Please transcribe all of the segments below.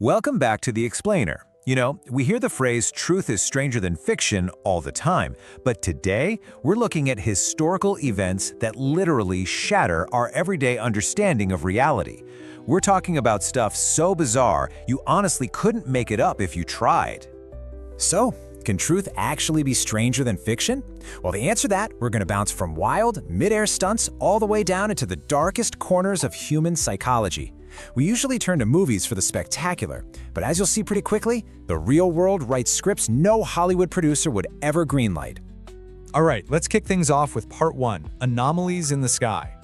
Welcome back to The Explainer. You know, we hear the phrase truth is stranger than fiction all the time, but today we're looking at historical events that literally shatter our everyday understanding of reality. We're talking about stuff so bizarre, you honestly couldn't make it up if you tried. So, can truth actually be stranger than fiction? Well, the answer to that, we're going to bounce from wild, mid-air stunts all the way down into the darkest corners of human psychology. We usually turn to movies for the spectacular, but as you'll see pretty quickly, the real world writes scripts no Hollywood producer would ever greenlight. All right, let's kick things off with Part 1, Anomalies in the Sky.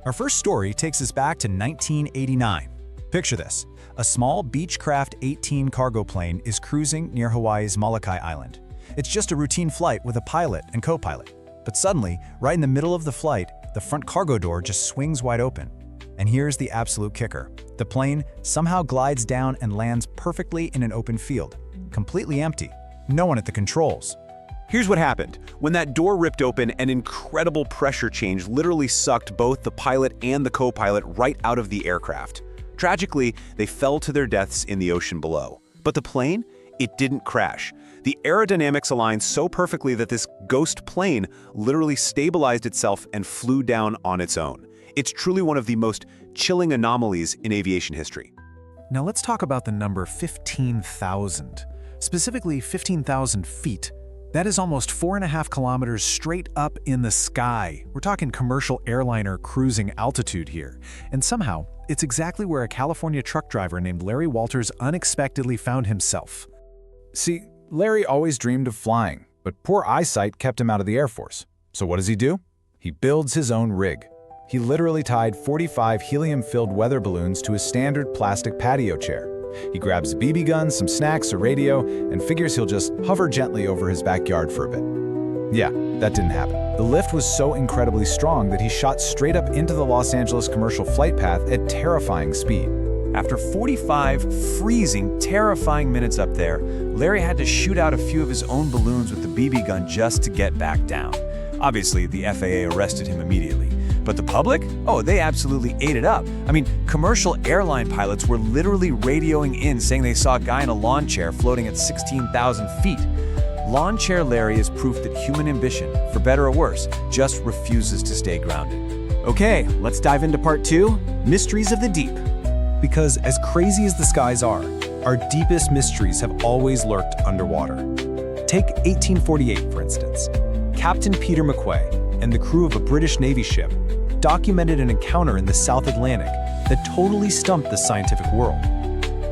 Our first story takes us back to 1989. Picture this. A small Beechcraft 18 cargo plane is cruising near Hawaii's Molokai Island. It's just a routine flight with a pilot and co-pilot. But suddenly, right in the middle of the flight, the front cargo door just swings wide open. And here's the absolute kicker. The plane somehow glides down and lands perfectly in an open field, completely empty. No one at the controls. Here's what happened. When that door ripped open, an incredible pressure change literally sucked both the pilot and the co-pilot right out of the aircraft. Tragically, they fell to their deaths in the ocean below. But the plane? It didn't crash. The aerodynamics aligned so perfectly that this ghost plane literally stabilized itself and flew down on its own. It's truly one of the most chilling anomalies in aviation history. Now let's talk about the number 15,000, specifically 15,000 feet. That is almost 4.5 kilometers straight up in the sky. We're talking commercial airliner cruising altitude here. And somehow, it's exactly where a California truck driver named Larry Walters unexpectedly found himself. See, Larry always dreamed of flying, but poor eyesight kept him out of the Air Force. So what does he do? He builds his own rig. He literally tied 45 helium-filled weather balloons to a standard plastic patio chair. He grabs a BB gun, some snacks, a radio, and figures he'll just hover gently over his backyard for a bit. Yeah, that didn't happen. The lift was so incredibly strong that he shot straight up into the Los Angeles commercial flight path at terrifying speed. After 45 freezing, terrifying minutes up there, Larry had to shoot out a few of his own balloons with the BB gun just to get back down. Obviously, the FAA arrested him immediately. But the public? Oh, they absolutely ate it up. I mean, commercial airline pilots were literally radioing in saying they saw a guy in a lawn chair floating at 16,000 feet. Lawn Chair Larry is proof that human ambition, for better or worse, just refuses to stay grounded. Okay, let's dive into Part 2, Mysteries of the Deep. Because as crazy as the skies are, our deepest mysteries have always lurked underwater. Take 1848, for instance. Captain Peter McQuay and the crew of a British Navy ship documented an encounter in the South Atlantic that totally stumped the scientific world.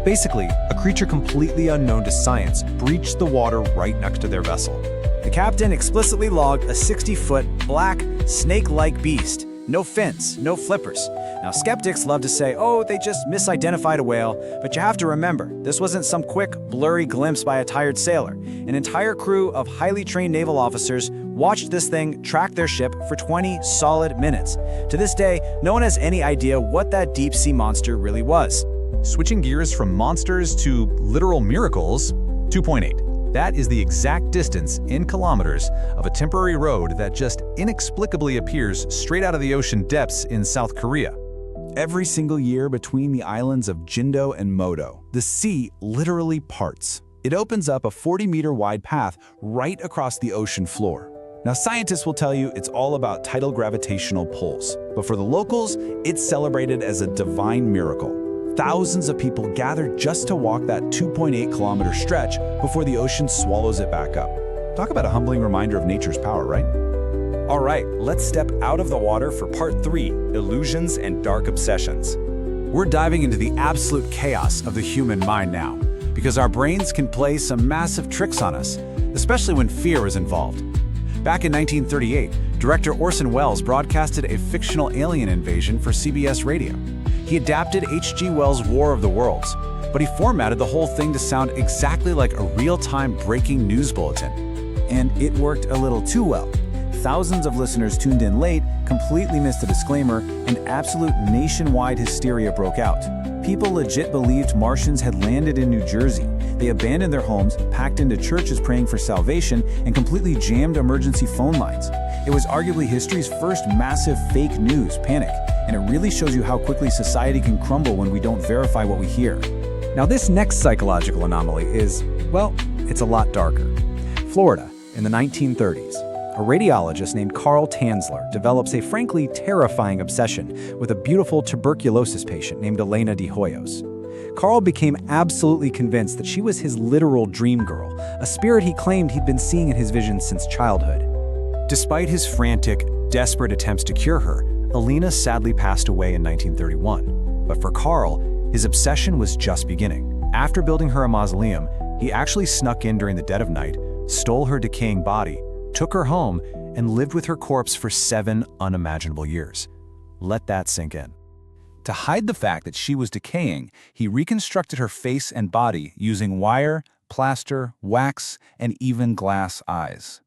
Basically, a creature completely unknown to science breached the water right next to their vessel. The captain explicitly logged a 60-foot, black, snake-like beast. No fins, no flippers. Now, skeptics love to say, oh, they just misidentified a whale, but you have to remember, this wasn't some quick, blurry glimpse by a tired sailor. An entire crew of highly trained naval officers watched this thing track their ship for 20 solid minutes. To this day, no one has any idea what that deep-sea monster really was. Switching gears from monsters to literal miracles, 2.8. That is the exact distance in kilometers of a temporary road that just inexplicably appears straight out of the ocean depths in South Korea. Every single year between the islands of Jindo and Modo, the sea literally parts. It opens up a 40-meter wide path right across the ocean floor. Now, scientists will tell you it's all about tidal gravitational pulls, but for the locals, it's celebrated as a divine miracle. Thousands of people gather just to walk that 2.8-kilometer stretch before the ocean swallows it back up. Talk about a humbling reminder of nature's power, right? All right, let's step out of the water for Part 3, Illusions and Dark Obsessions. We're diving into the absolute chaos of the human mind now, because our brains can play some massive tricks on us, especially when fear is involved. Back in 1938, director Orson Welles broadcasted a fictional alien invasion for CBS Radio. He adapted H.G. Wells' War of the Worlds, but he formatted the whole thing to sound exactly like a real-time breaking news bulletin. And it worked a little too well. Thousands of listeners tuned in late, completely missed the disclaimer, and absolute nationwide hysteria broke out. People legit believed Martians had landed in New Jersey. They abandoned their homes, packed into churches praying for salvation, and completely jammed emergency phone lines. It was arguably history's first massive fake news panic, and it really shows you how quickly society can crumble when we don't verify what we hear. Now this next psychological anomaly is, well, it's a lot darker. Florida, in the 1930s. A radiologist named Carl Tanzler develops a frankly terrifying obsession with a beautiful tuberculosis patient named Elena de Hoyos. Carl became absolutely convinced that she was his literal dream girl, a spirit he claimed he'd been seeing in his visions since childhood. Despite his frantic, desperate attempts to cure her, Elena sadly passed away in 1931. But for Carl, his obsession was just beginning. After building her a mausoleum, he actually snuck in during the dead of night, stole her decaying body, took her home, and lived with her corpse for 7 unimaginable years. Let that sink in. To hide the fact that she was decaying, he reconstructed her face and body using wire, plaster, wax, and even glass eyes.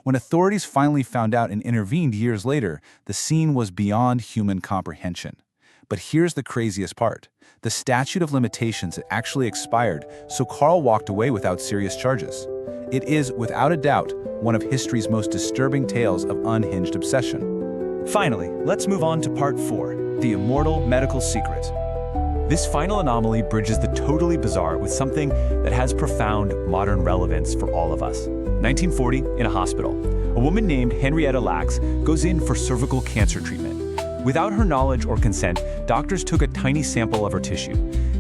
When authorities finally found out and intervened years later, the scene was beyond human comprehension. But here's the craziest part. The statute of limitations had actually expired, so Carl walked away without serious charges. It is, without a doubt, one of history's most disturbing tales of unhinged obsession. Finally, let's move on to part 4, the immortal medical secret. This final anomaly bridges the totally bizarre with something that has profound modern relevance for all of us. 1940, in a hospital, a woman named Henrietta Lacks goes in for cervical cancer treatment. Without her knowledge or consent, doctors took a tiny sample of her tissue,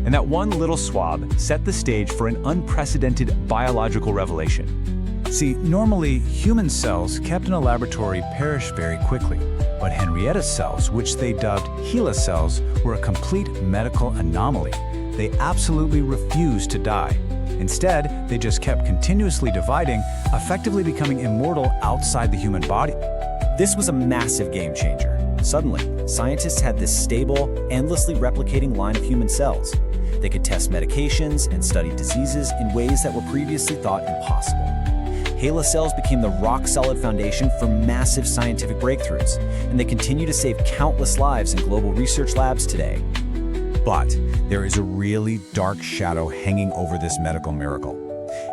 and that one little swab set the stage for an unprecedented biological revelation. See, normally, human cells kept in a laboratory perish very quickly, but Henrietta's cells, which they dubbed HeLa cells, were a complete medical anomaly. They absolutely refused to die. Instead, they just kept continuously dividing, effectively becoming immortal outside the human body. This was a massive game changer. Suddenly, scientists had this stable, endlessly replicating line of human cells. They could test medications and study diseases in ways that were previously thought impossible. HeLa cells became the rock-solid foundation for massive scientific breakthroughs, and they continue to save countless lives in global research labs today. But there is a really dark shadow hanging over this medical miracle.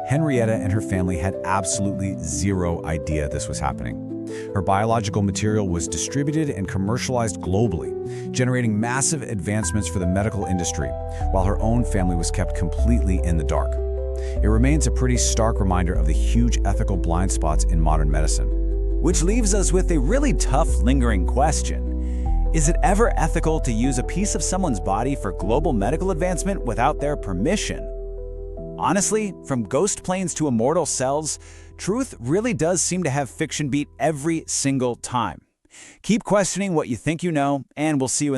Henrietta and her family had absolutely zero idea this was happening. Her biological material was distributed and commercialized globally, generating massive advancements for the medical industry, while her own family was kept completely in the dark. It remains a pretty stark reminder of the huge ethical blind spots in modern medicine. Which leaves us with a really tough, lingering question. Is it ever ethical to use a piece of someone's body for global medical advancement without their permission? Honestly, from ghost planes to immortal cells, truth really does seem to have fiction beat every single time. Keep questioning what you think you know, and we'll see you in the